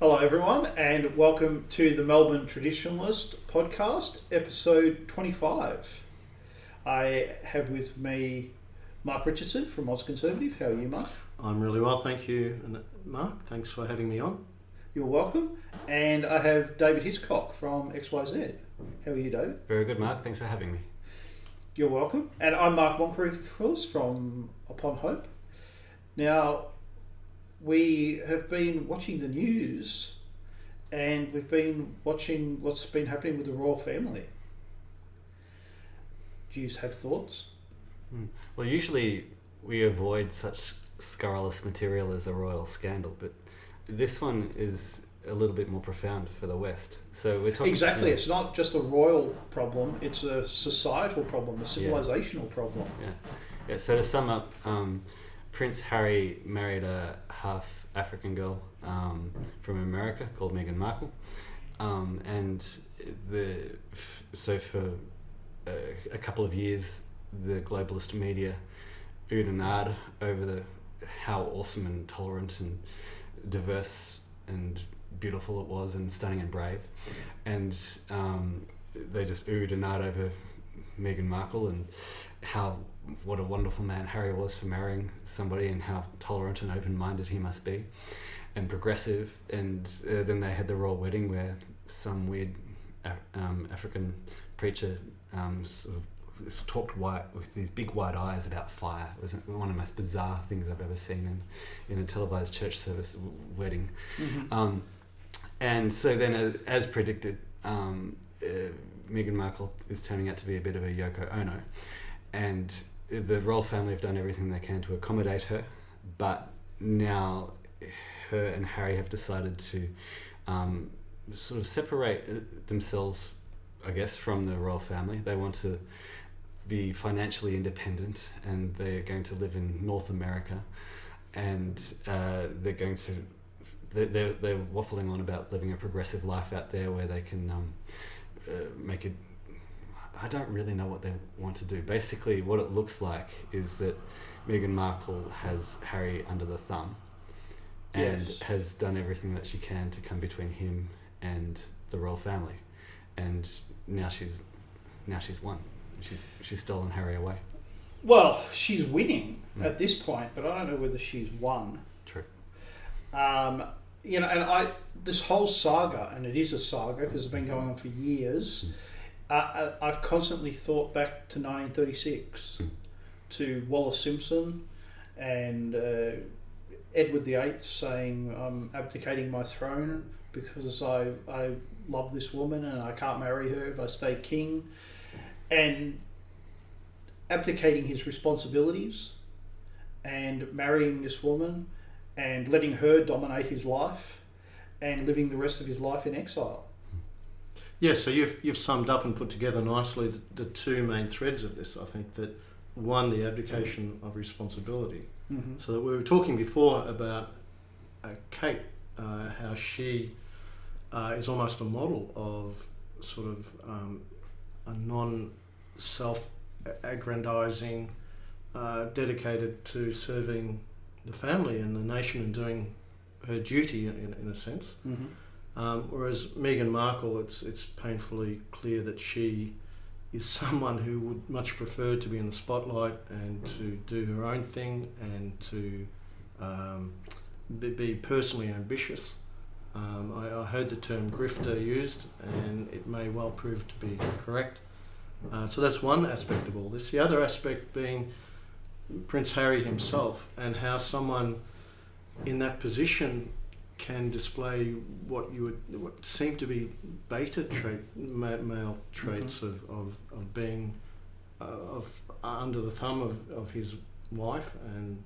Hello, everyone, and welcome to the Melbourne Traditionalist podcast, episode 25. I have with me Mark Richardson from Oz Conservative. How are you, Mark? I'm really well, thank you, Mark. Thanks for having me on. You're welcome. And I have David Hiscox from XYZ. How are you, David? Very good, Mark. Thanks for having me. You're welcome. And I'm Mark Moncrief, of course, from Upon Hope. Now, we have been watching the news and we've been watching what's been happening with the royal family. Do you have thoughts? Well, usually we avoid such scurrilous material as a royal scandal, but this one is a little bit more profound for the West. So we're talking exactly. It's not just a royal problem; it's a societal problem, a civilizational problem. Yeah. So to sum up, Prince Harry married a half African girl from America called Meghan Markle, and for a couple of years, the globalist media oohed and ahed over how awesome and tolerant and diverse and beautiful it was, and stunning and brave, and they just oohed and ahed over Meghan Markle and what a wonderful man Harry was for marrying somebody, and how tolerant and open-minded he must be, and progressive. And then they had the royal wedding where some weird African preacher sort of talked white with these big white eyes about fire. It was one of the most bizarre things I've ever seen in a televised church service wedding. Mm-hmm. And so then, as predicted, Meghan Markle is turning out to be a bit of a Yoko Ono, and the royal family have done everything they can to accommodate her, but now her and Harry have decided to sort of separate themselves, I guess, from the royal family. They want to be financially independent, and they're going to live in North America, and they're waffling on about living a progressive life out there where they can make it. I don't really know what they want to do. Basically, what it looks like is that Meghan Markle has Harry under the thumb, and has done everything that she can to come between him and the royal family, and now she's won. She's stolen Harry away. Well, she's winning at this point, but I don't know whether she's won. True. And this whole saga, and it is a saga because it's been going on for years. I've constantly thought back to 1936, to Wallace Simpson and Edward VIII saying, "I'm abdicating my throne because I love this woman and I can't marry her if I stay king," and abdicating his responsibilities and marrying this woman and letting her dominate his life and living the rest of his life in exile. Yeah, so you've summed up and put together nicely the two main threads of this. I think that one, the abdication of responsibility. Mm-hmm. So that we were talking before about Kate, how she is almost a model of sort of a non-self-aggrandizing, dedicated to serving the family and the nation and doing her duty in a sense. Mm-hmm. Whereas Meghan Markle, it's painfully clear that she is someone who would much prefer to be in the spotlight and to do her own thing and to be personally ambitious. I heard the term grifter used, and it may well prove to be correct. So that's one aspect of all this. The other aspect being Prince Harry himself, and how someone in that position can display what seem to be beta male traits mm-hmm. of being under the thumb of his wife and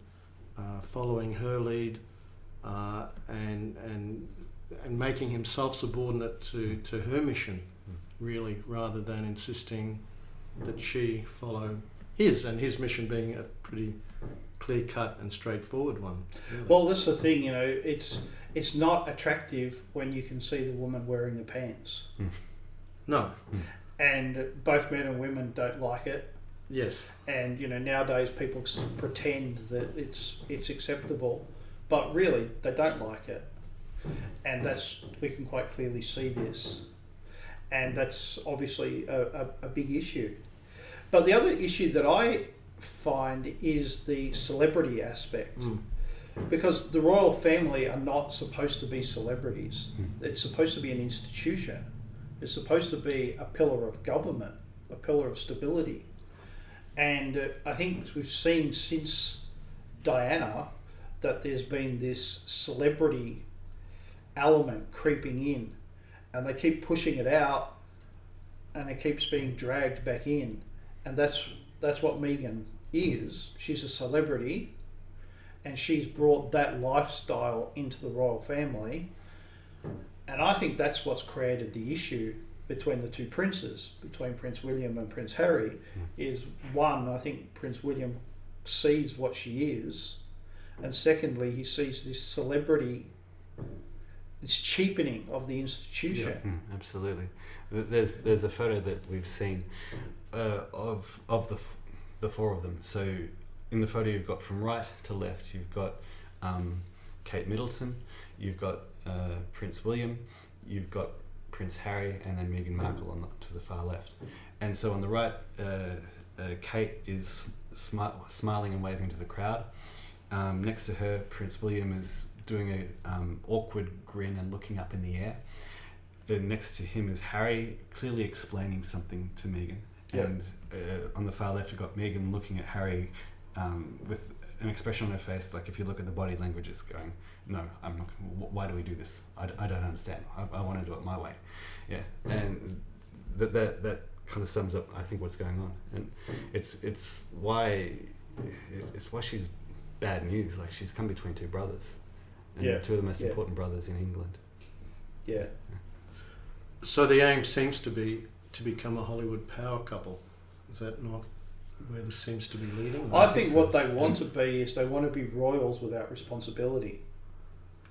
following her lead and making himself subordinate to her mission, really, rather than insisting that she follow his, and his mission being a pretty clear-cut and straightforward one. Really. Well, that's the thing, it's not attractive when you can see the woman wearing the pants. No. And both men and women don't like it. Yes. And nowadays people pretend that it's acceptable, but really they don't like it. and we can quite clearly see this, and that's obviously a big issue. But the other issue that I find is the celebrity aspect. Because the royal family are not supposed to be celebrities. It's supposed to be an institution. It's supposed to be a pillar of government, a pillar of stability. And I think we've seen since Diana that there's been this celebrity element creeping in, and they keep pushing it out, and it keeps being dragged back in. And that's what Meghan is. She's a celebrity, and she's brought that lifestyle into the royal family. And I think that's what's created the issue between the two princes, between Prince William and Prince Harry, is one, I think Prince William sees what she is, and secondly, he sees this celebrity, this cheapening of the institution. Yeah, absolutely. There's a photo that we've seen of the four of them. So in the photo you've got from right to left, you've got Kate Middleton, you've got Prince William, you've got Prince Harry, and then Meghan Markle to the far left. And so on the right, Kate is smiling and waving to the crowd. Next to her, Prince William is doing a awkward grin and looking up in the air. Next to him is Harry, clearly explaining something to Meghan. Yep. And on the far left, you've got Meghan looking at Harry with an expression on her face, like if you look at the body languages, going, "No, I'm not. Why do we do this? I don't understand. I want to do it my way." Yeah, and that kind of sums up, I think, what's going on, and it's why she's bad news. Like, she's come between two brothers, and two of the most important brothers in England. Yeah. So the aim seems to be to become a Hollywood power couple. Is that not where this seems to be leading? I think what they want to be is they want to be royals without responsibility.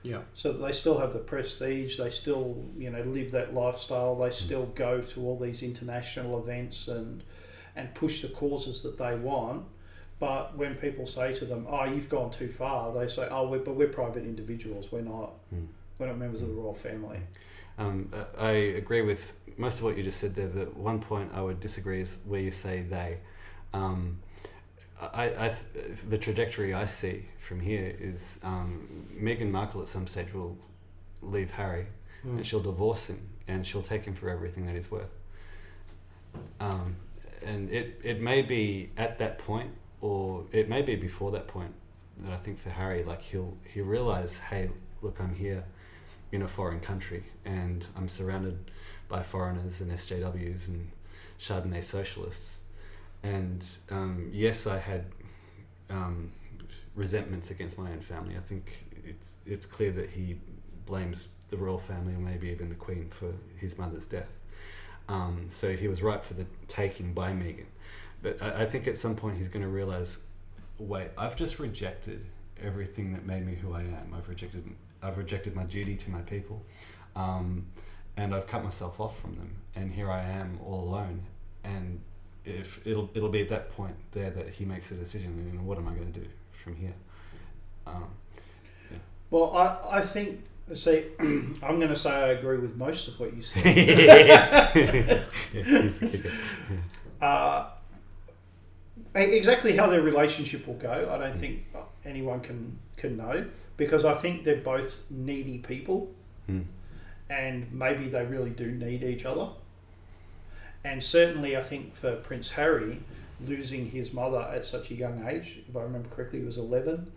Yeah. So that they still have the prestige, they still, live that lifestyle, they still go to all these international events and push the causes that they want. But when people say to them, "Oh, you've gone too far," they say, "Oh, but we're private individuals. We're not members of the royal family." I agree with most of what you just said there. The one point I would disagree is where you say they. The trajectory I see from here is Meghan Markle at some stage will leave Harry and she'll divorce him and she'll take him for everything that he's worth. And it may be at that point, or it may be before that point, that I think for Harry, like he'll realise, hey, look, I'm here in a foreign country and I'm surrounded by foreigners and SJWs and Chardonnay socialists. And yes, I had resentments against my own family. I think it's clear that he blames the royal family, or maybe even the Queen, for his mother's death. So he was right for the taking by Meghan. But I think at some point he's going to realise, wait, I've just rejected everything that made me who I am. I've rejected my duty to my people, and I've cut myself off from them. And here I am all alone. And if it'll be at that point there that he makes a decision, what am I going to do from here? Well, I think, I'm going to say I agree with most of what you said. He's the kicker. Exactly how their relationship will go, I don't think anyone can know, because I think they're both needy people, and maybe they really do need each other. And certainly I think for Prince Harry, losing his mother at such a young age, if I remember correctly, he was 11,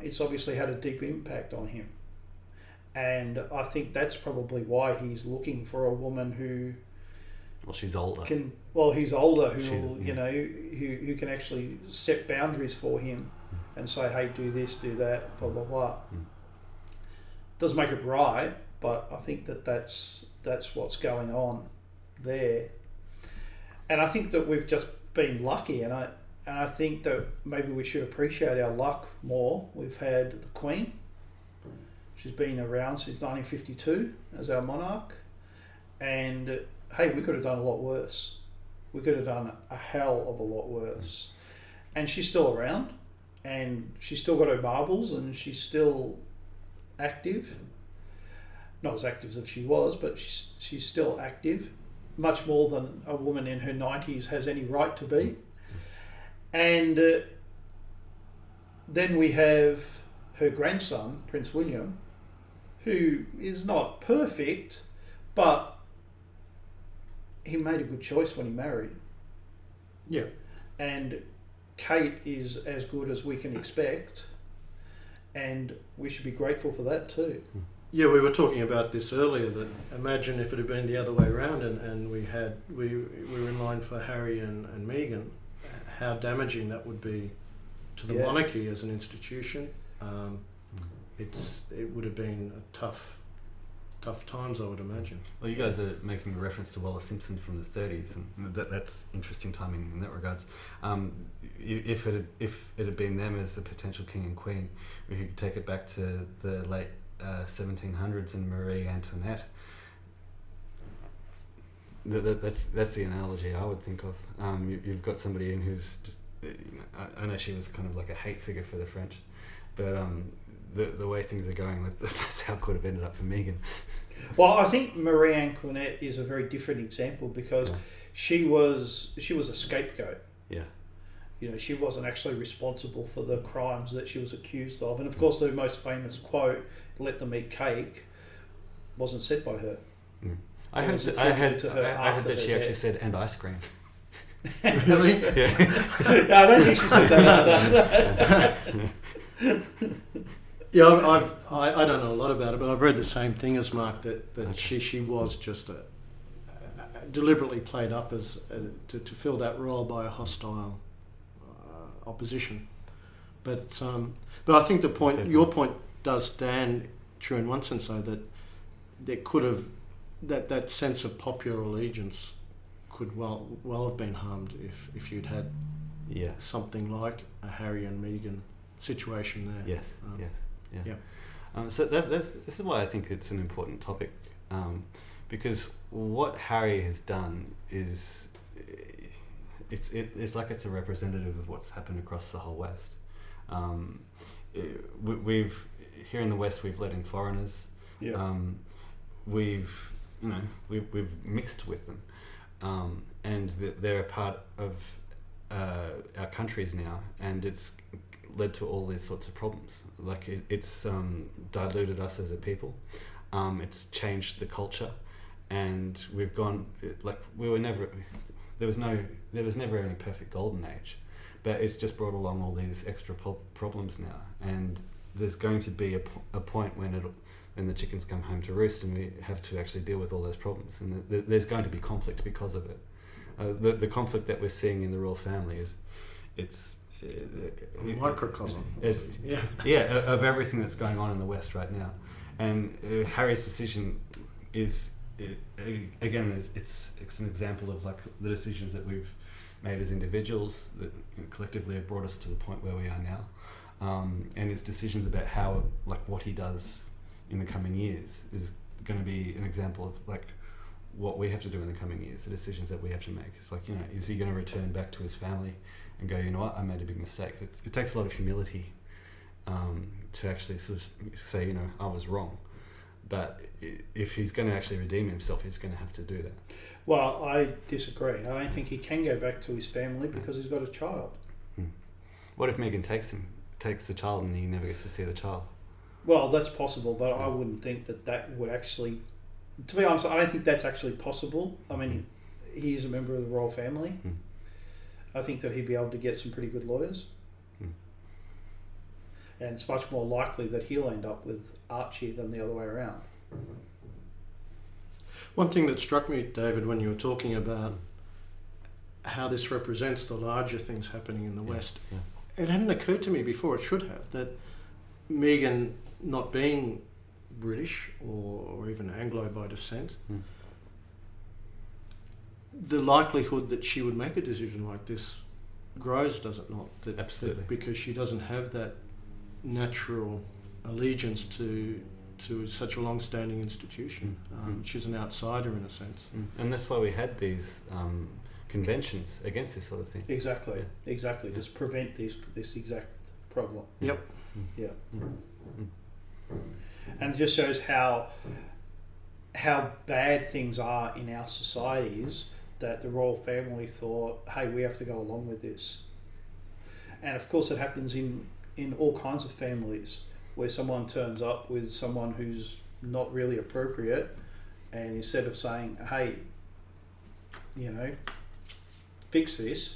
it's obviously had a deep impact on him. And I think that's probably why he's looking for a woman who... Well, she's older. He's older, who can actually set boundaries for him and say, hey, do this, do that, blah, blah, blah. Doesn't make it right, but I think that's what's going on there. And I think that we've just been lucky, and I think that maybe we should appreciate our luck more. We've had the Queen. She's been around since 1952 as our monarch, and hey, we could have done a lot worse. We could have done a hell of a lot worse. And she's still around, and she's still got her marbles, and she's still active. Not as active as she was, but she's still active, much more than a woman in her 90s has any right to be. And then we have her grandson, Prince William, who is not perfect, but he made a good choice when he married. Yeah. And Kate is as good as we can expect, and we should be grateful for that too. Yeah, we were talking about this earlier, that imagine if it had been the other way around and we were in line for Harry and Meghan, how damaging that would be to the monarchy as an institution. It would have been a tough times, I would imagine. Well, you guys are making a reference to Wallace Simpson from the 30s, and that's interesting timing in that regards. If it had been them as the potential king and queen, we could take it back to the late 1700s and Marie Antoinette. That's the analogy I would think of. You've got somebody in who's just, I know she was kind of like a hate figure for the French, but the way things are going, that's how it could have ended up for Meghan. Well, I think Marie Antoinette is a very different example because she was a scapegoat. Yeah. She wasn't actually responsible for the crimes that she was accused of. And of course, the most famous quote, "Let them eat cake," wasn't said by her. I heard that she actually said, "and ice cream." Really? Yeah. No, I don't think she said that. Yeah, I don't know a lot about it, but I've read the same thing as Mark, that she was just deliberately played up as to fill that role by a hostile opposition. But I think your point does stand true in one sense, though, that there could have that sense of popular allegiance could well have been harmed if you'd had something like a Harry and Meghan situation there. Yes. So this is why I think it's an important topic, because what Harry has done is it's like it's a representative of what's happened across the whole West. We've here in the West we've let in foreigners. Yeah. We've mixed with them, and they're a part of our countries now, and it's led to all these sorts of problems. Like it's diluted us as a people. It's changed the culture, and we've gone there was never any perfect golden age, but it's just brought along all these extra problems now, and there's going to be a point when the chickens come home to roost, and we have to actually deal with all those problems, and there's going to be conflict because of it. The conflict that we're seeing in the royal family it's a microcosm. Of everything that's going on in the West right now, and Harry's decision is it's an example of like the decisions that we've made as individuals that collectively have brought us to the point where we are now, and his decisions about how what he does in the coming years is going to be an example of like what we have to do in the coming years, the decisions that we have to make. It's like, is he going to return back to his family and go, what, I made a big mistake? It takes a lot of humility to actually sort of say, I was wrong. But if he's going to actually redeem himself, he's going to have to do that. Well, I disagree. I don't think he can go back to his family because he's got a child. What if Meghan takes the child and he never gets to see the child? Well, that's possible, but I wouldn't think that would actually... To be honest, I don't think that's actually possible. I mean, he is a member of the royal family. I think that he'd be able to get some pretty good lawyers. And it's much more likely that he'll end up with Archie than the other way around. One thing that struck me, David, when you were talking about how this represents the larger things happening in the West, it hadn't occurred to me before, it should have, that Meghan not being British or even Anglo by descent, the likelihood that she would make a decision like this grows, does it not? Absolutely. Because she doesn't have that natural allegiance to such a long-standing institution. She's an outsider in a sense. And that's why we had these conventions against this sort of thing. Exactly. Just prevent this exact problem. Yep. Yeah. And it just shows how bad things are in our societies, that the royal family thought, hey, we have to go along with this. And of course it happens in all kinds of families, where someone turns up with someone who's not really appropriate, and instead of saying, hey, fix this,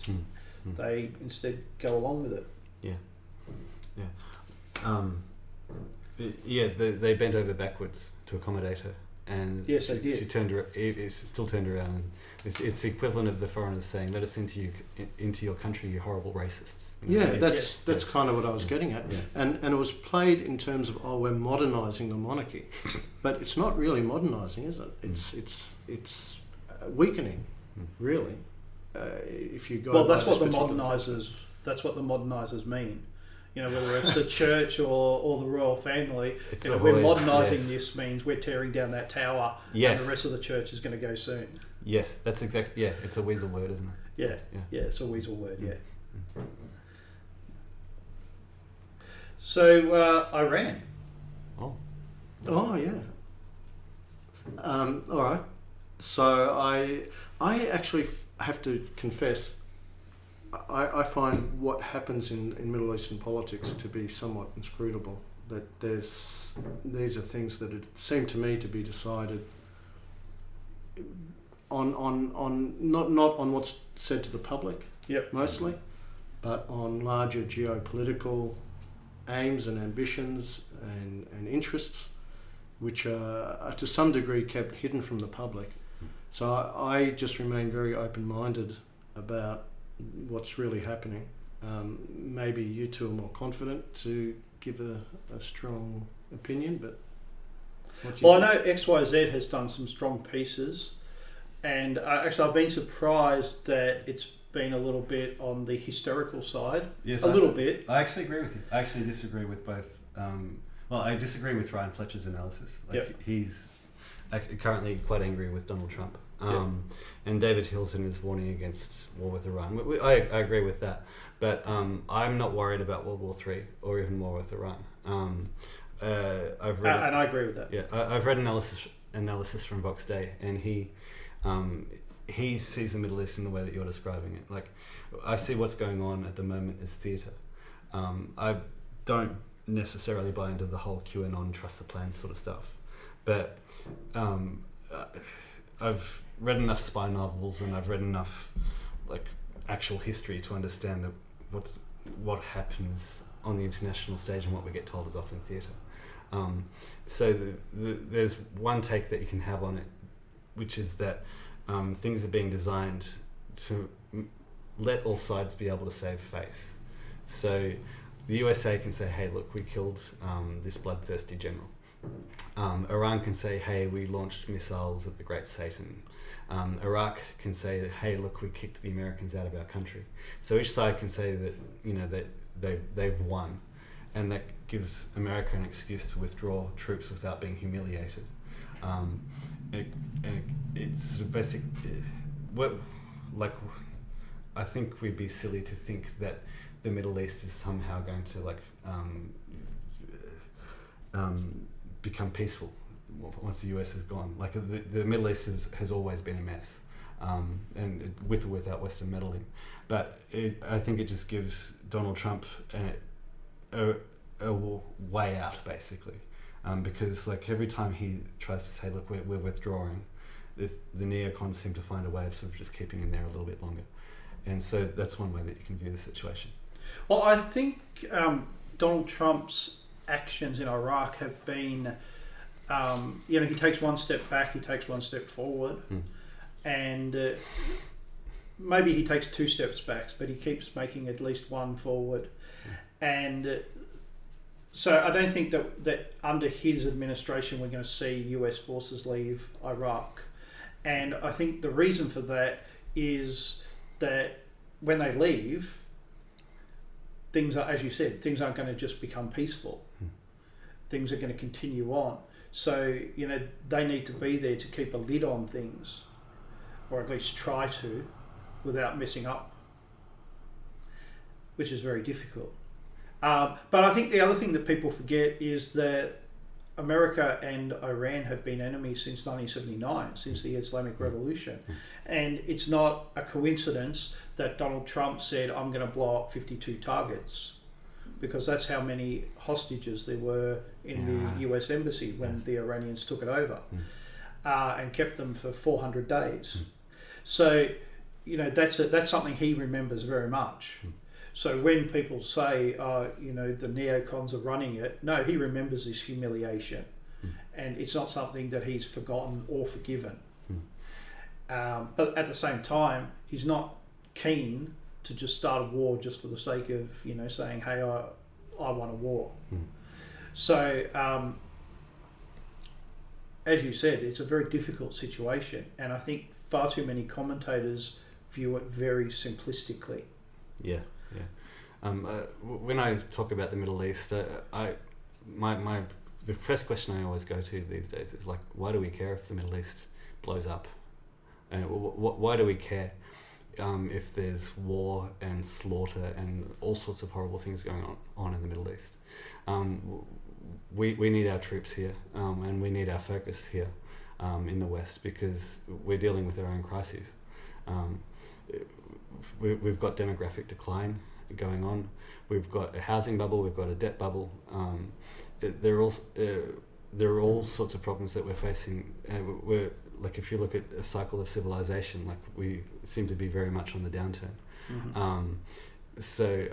they instead go along with it. They bent over backwards to accommodate her, and yes, they did. She turned. It's still turned around. And it's the equivalent of the foreigners saying, "Let us into your country, you horrible racists." That's kind of what I was getting at. Yeah. And it was played in terms of, we're modernising the monarchy, but it's not really modernising, is it? It's weakening, really. If you go. Well, that's what the modernisers mean. Whether it's the church or the royal family, we're modernising this means we're tearing down that tower, and the rest of the church is going to go soon. Yes, that's exactly. Yeah, it's a weasel word, isn't it? Yeah, it's a weasel word. Yeah. So Iran. Oh yeah. All right. So I actually have to confess, I find what happens in Middle Eastern politics to be somewhat inscrutable. That these are things that seem to me to be decided on not on what's said to the public, mostly, but on larger geopolitical aims and ambitions and interests, which are to some degree kept hidden from the public. So I just remain very open-minded about what's really happening. Maybe you two are more confident to give a strong opinion, but I know XYZ has done some strong pieces, and I've been surprised that it's been a little bit on the historical side. Yes, little bit. I actually agree with you. I actually disagree with both. I disagree with Ryan Fletcher's analysis. He's currently quite angry with Donald Trump. And David Hilton is warning against war with Iran. I agree with that, but I'm not worried about World War III or even war with Iran. I've read, and I agree with that. Yeah, I've read analysis from Vox Day, and he sees the Middle East in the way that you're describing it. Like, I see what's going on at the moment as theatre. I don't necessarily buy into the whole QAnon trust the plan sort of stuff, but I've read enough spy novels and I've read enough actual history to understand that what happens on the international stage and what we get told is often theatre. So there's one take that you can have on it, which is that things are being designed to let all sides be able to save face. So the USA can say, hey, look, we killed this bloodthirsty general. Iran can say, hey, we launched missiles at the Great Satan. Iraq can say, hey, look, we kicked the Americans out of our country. So each side can say that, that they've won, and that gives America an excuse to withdraw troops without being humiliated. It's sort of basic. I think we'd be silly to think that the Middle East is somehow going to become peaceful once the US is gone. The Middle East has always been a mess, and with or without Western meddling. But I think it just gives Donald Trump a way out, basically, because every time he tries to say, look, we're withdrawing, the neocons seem to find a way of sort of just keeping him there a little bit longer. And so that's one way that you can view the situation. Well, I think Donald Trump's actions in Iraq have been, he takes one step back, he takes one step forward, and maybe he takes two steps back, but he keeps making at least one forward. And so I don't think that under his administration we're going to see US forces leave Iraq. And I think the reason for that is that when they leave, things are, as you said, things aren't going to just become peaceful. Things are going to continue on. So, they need to be there to keep a lid on things, or at least try to, without messing up, which is very difficult. But I think the other thing that people forget is that America and Iran have been enemies since 1979, since the Islamic Revolution. And it's not a coincidence that Donald Trump said, I'm going to blow up 52 targets, because that's how many hostages there were in the US embassy when the Iranians took it over, and kept them for 400 days. So, you know, that's something he remembers very much. So when people say, you know, the neocons are running it, no, he remembers this humiliation, and it's not something that he's forgotten or forgiven. But at the same time, he's not keen to just start a war just for the sake of, you know, saying, hey, I want a war. So, as you said, it's a very difficult situation, and I think far too many commentators view it very simplistically. Yeah. When I talk about the Middle East, the first question I always go to these days is like, why do we care if the Middle East blows up? And why do we care if there's war and slaughter and all sorts of horrible things going on in the Middle East? We need our troops here, and we need our focus here in the West, because we're dealing with our own crises. We've got demographic decline going on. We've got a housing bubble. We've got a debt bubble. There are all sorts of problems that we're facing. We're like, if you look at a cycle of civilization, like we seem to be very much on the downturn. So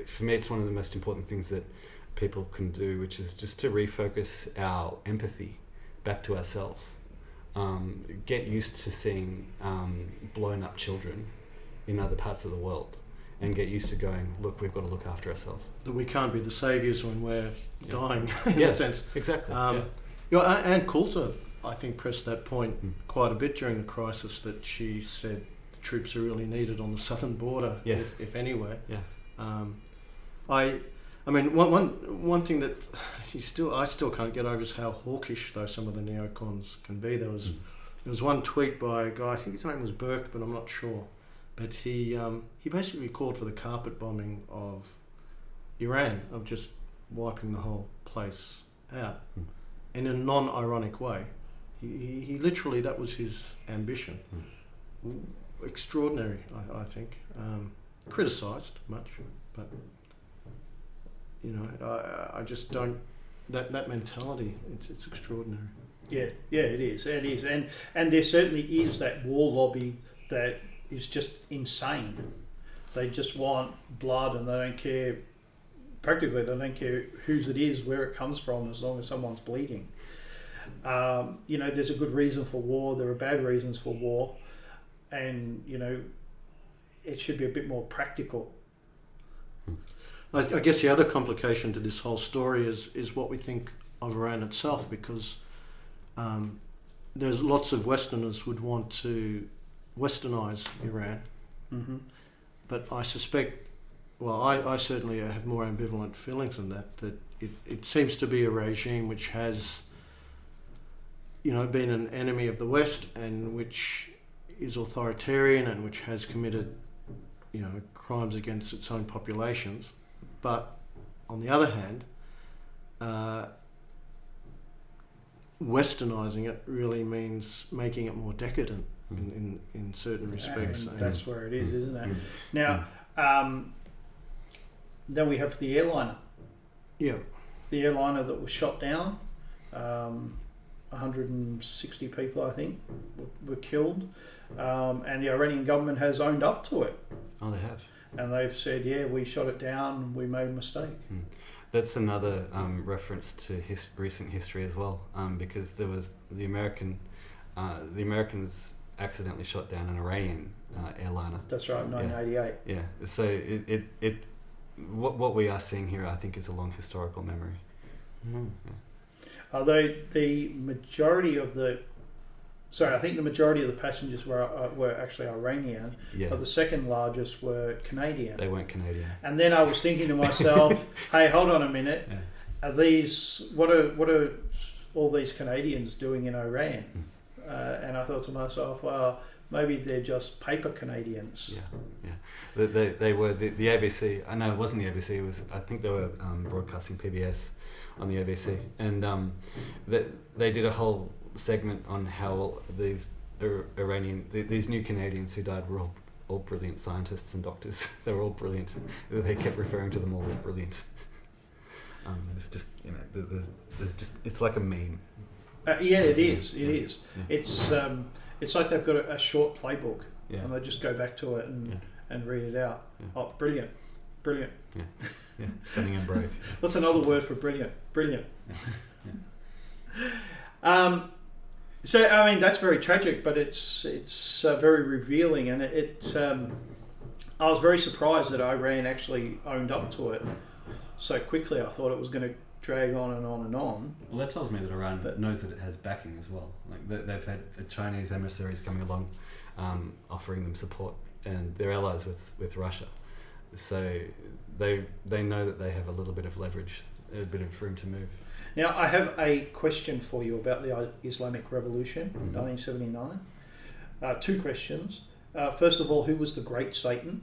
for me, it's one of the most important things that people can do, which is just to refocus our empathy back to ourselves. Get used to seeing blown up children in other parts of the world, and get used to going, look, we've got to look after ourselves. That we can't be the saviours when we're dying, in a sense. Exactly. You know, Anne Coulter, I think, pressed that point quite a bit during the crisis, that she said the troops are really needed on the southern border, if anywhere. I mean, one thing that I still can't get over is how hawkish, though, some of the neocons can be. There was one tweet by a guy, I think his name was Burke, but I'm not sure. But he basically called for the carpet bombing of Iran, of just wiping the whole place out, in a non-ironic way. He literally, that was his ambition. Extraordinary, I think. Criticised much, but you know, I just don't. That mentality, it's extraordinary. Yeah, it is, and there certainly is that war lobby that is just insane. They just want blood, and they don't care. Practically, they don't care whose it is, where it comes from, as long as someone's bleeding. You know, there's a good reason for war. There are bad reasons for war, and you know, it should be a bit more practical. I guess the other complication to this whole story is what we think of Iran itself, because there's lots of Westerners would want to Westernise Iran, but I suspect, well, I certainly have more ambivalent feelings than that it seems to be a regime which has, you know, been an enemy of the West, and which is authoritarian, and which has committed, you know, crimes against its own populations. But on the other hand, Westernising it really means making it more decadent in certain respects. And that's where it is, isn't it? Now, then we have the airliner. Yeah. The airliner that was shot down. 160 people, I think, were killed. And the Iranian government has owned up to it. Oh, they have. And they've said, yeah, we shot it down, we made a mistake. That's another reference to recent history as well, because there was the Americans accidentally shot down an Iranian airliner. That's right, 1988. Yeah. So what we are seeing here, I think, is a long historical memory. Yeah. Although the majority of the passengers were actually Iranian, but the second largest were Canadian. They weren't Canadian. And then I was thinking to myself, hey, hold on a minute. Are these, what are all these Canadians doing in Iran? And I thought to myself, well, Maybe they're just paper Canadians. Yeah. They were the ABC. I know it wasn't the ABC. It was, I think they were broadcasting PBS on the ABC, and they did a whole segment on how these these new Canadians who died were all brilliant scientists and doctors. They were all brilliant. They kept referring to them all as brilliant. It's just, you know, there's just, it's like a meme. Yeah, it is. It is. Yeah. It's like they've got a short playbook, Yeah. and they just go back to it and read it out. Yeah. Oh, brilliant. Yeah, stunning and brave. What's another word for brilliant? Brilliant. Yeah. So I mean, that's very tragic, but it's very revealing, and I was very surprised that Iran actually owned up to it so quickly. I thought it was going to drag on and on and on. Well, that tells me that Iran knows that it has backing as well. Like they've had Chinese emissaries coming along, offering them support, and they're allies with Russia. So they know that they have a little bit of leverage, a bit of room to move. Now, I have a question for you about the Islamic Revolution, 1979. Two questions. First of all, who was the great Satan?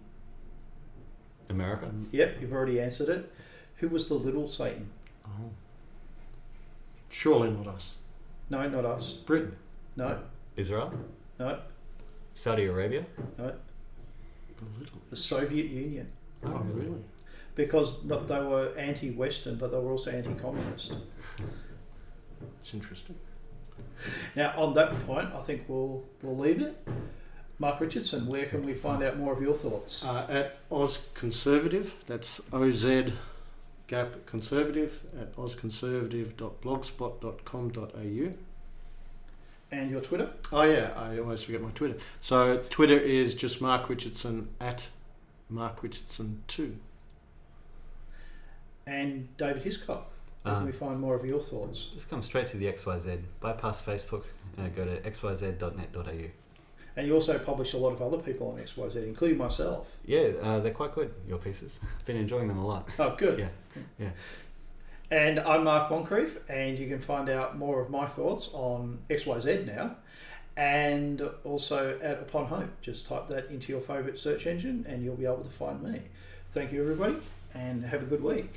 America? Yep, you've already answered it. Who was the little Satan? Oh. Surely not us. No, not us. Britain. No, Israel? no, Saudi Arabia? no. The little. The Soviet Union. Oh, really? Because they were anti-Western, but they were also anti-communist. It's interesting. Now, on that point, I think we'll leave it. Mark Richardson, where can we find out more of your thoughts? At Oz Conservative, that's OZ Gap Conservative at ozconservative.blogspot.com.au. And your Twitter? Oh yeah, I always forget my Twitter. So Twitter is just Mark Richardson at Mark Richardson 2. And David Hiscox, where can we find more of your thoughts? Just come straight to the XYZ. Bypass Facebook. Go to xyz.net.au. And you also publish a lot of other people on XYZ, including myself. Yeah, they're quite good, your pieces. I've been enjoying them a lot. Oh, good. Yeah. And I'm Mark Moncrief, and you can find out more of my thoughts on XYZ now, and also at Upon Hope. Just type that into your favourite search engine and you'll be able to find me. Thank you, everybody, and have a good week.